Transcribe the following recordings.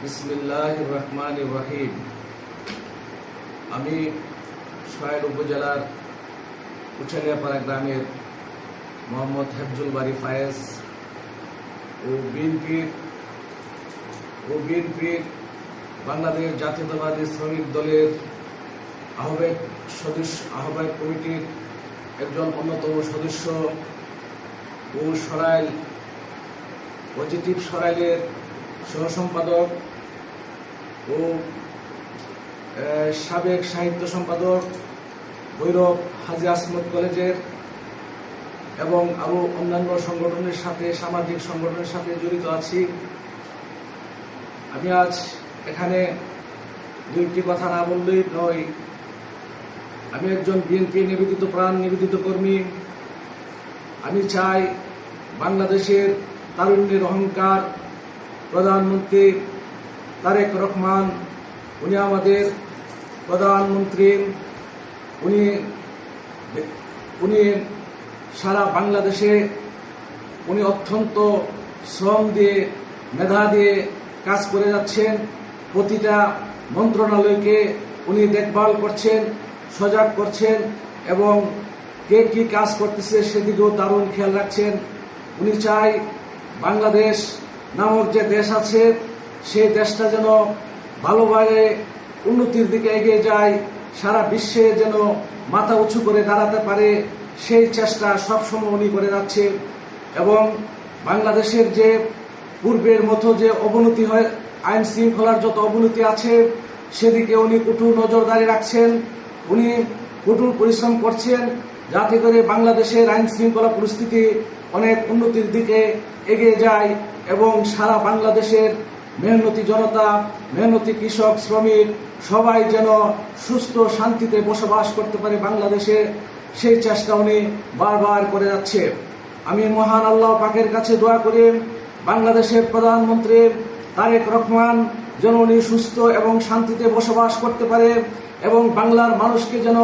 বিসমিল্লাহির রহমানির রহিম। আমি সরাইল উপজেলার উচালিয়াপাড়া গ্রামের মোহাম্মদ হেফজুল বারী ফায়েজ ও বিএনপির বাংলাদেশ জাতীয়তাবাদী শ্রমিক দলের আহ্বায়ক কমিটির একজন অন্যতম সদস্য ও সরাইল পজিটিভ সরাইলের সহ সম্পাদক ও সাবেক সাহিত্য সম্পাদক ভৈরব হাজী আসমত কলেজের এবং আরো অন্যান্য সংগঠনের সাথে সামাজিক সংগঠনের সাথে জড়িত আছি। আমি আজ এখানে দুইটি কথা না বললেই নয়। আমি একজন বিএনপি নিবেদিত প্রাণ নিবেদিত কর্মী। আমি চাই বাংলাদেশের তারুণ্যের অহংকার প্রধানমন্ত্রী তারেক রহমান, উনি আমাদের প্রধানমন্ত্রী। উনি সারা বাংলাদেশে উনি অত্যন্ত শ্রম দিয়ে মেধা দিয়ে কাজ করে যাচ্ছেন। প্রতিটা মন্ত্রণালয়কে উনি দেখভাল করছেন, সজাগ করছেন এবং কে কি কাজ করতেছে সেদিকেও দারুণ খেয়াল রাখছেন। উনি চাই বাংলাদেশ নামক যে দেশ আছে সেই দেশটা যেন ভালোভাবে উন্নতির দিকে এগিয়ে যায়, সারা বিশ্বে যেন মাথা উঁচু করে দাঁড়াতে পারে, সেই চেষ্টা সবসময় উনি করে যাচ্ছে। এবং বাংলাদেশের যে পূর্বের মতো যে অবনতি হয়, আইন শৃঙ্খলার যত অবনতি আছে সেদিকে উনি কঠোর নজরদারি রাখছেন। উনি কঠোর পরিশ্রম করছেন যাতে করে বাংলাদেশের আইন শৃঙ্খলা পরিস্থিতি অনেক উন্নতির দিকে এগিয়ে যায় এবং সারা বাংলাদেশের মেহনতি জনতা, মেহনতি কৃষক, শ্রমিক সবাই যেন সুস্থ শান্তিতে বসবাস করতে পারে বাংলাদেশে, সেই চেষ্টা উনি বারবার করে যাচ্ছে। আমি মহান আল্লাহ পাকের কাছে দোয়া করি বাংলাদেশের প্রধানমন্ত্রী তারেক রহমান যেন উনি সুস্থ এবং শান্তিতে বসবাস করতে পারে এবং বাংলার মানুষকে যেন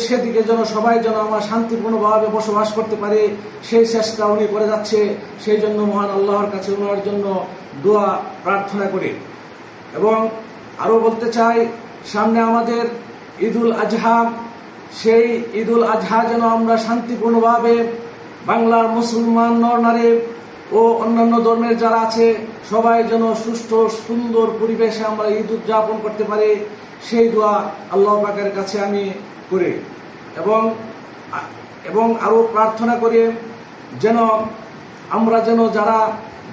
সেদিকে যেন সবাই যেন আমরা শান্তিপূর্ণভাবে বসবাস করতে পারে, সেই চেষ্টা উনি করে যাচ্ছে। সেই জন্য মহান আল্লাহর কাছে ওনার জন্য দোয়া প্রার্থনা করি। এবং আরো বলতে চাই, সামনে আমাদের ঈদুল আজহা, সেই ঈদুল আজহা যেন আমরা শান্তিপূর্ণভাবে বাংলার মুসলমান নরনারী ও অন্যান্য ধর্মের যারা আছে সবাই যেন সুষ্ঠু সুন্দর পরিবেশে আমরা ঈদ উদযাপন করতে পারি, সেই দোয়া আল্লাহ পাকের কাছে আমি করি। এবং আরো প্রার্থনা করি যেন আমরা যেন যারা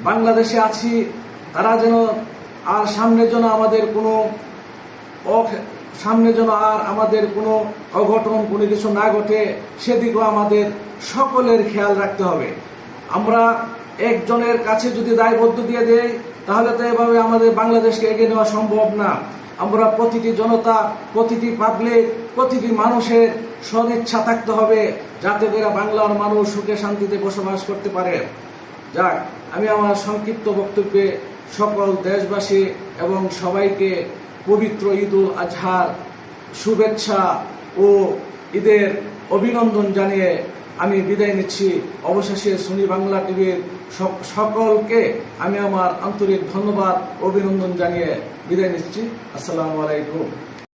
বাংলাদেশে আছি তারা যেন আর সামনে যেন আমাদের কোনো অঘটন কোনো কিছু না ঘটে, সেদিকেও আমাদের সকলের খেয়াল রাখতে হবে। আমরা একজনের কাছে যদি দায়বদ্ধ দিয়ে দেই তাহলে তো এভাবে আমাদের বাংলাদেশকে এগিয়ে নেওয়া সম্ভব না। আমরা প্রতিটি জনতা, প্রতিটি পাবলিক, প্রতিটি মানুষের সদিচ্ছা থাকতে হবে যাতে করে বাংলার মানুষ সুখে শান্তিতে বসবাস করতে পারে। যাক, আমি আমার সংক্ষিপ্ত বক্তব্যে সকল দেশবাসী এবং সবাইকে পবিত্র ঈদুল আজহার শুভেচ্ছা ও ঈদের অভিনন্দন জানিয়ে আমি বিদায় নিচ্ছি। অবশেষে সুনি বাংলা টিভির সকলকে আমি আমার আন্তরিক ধন্যবাদ অভিনন্দন জানিয়ে বিদায় নিচ্ছি। আসসালামু আলাইকুম।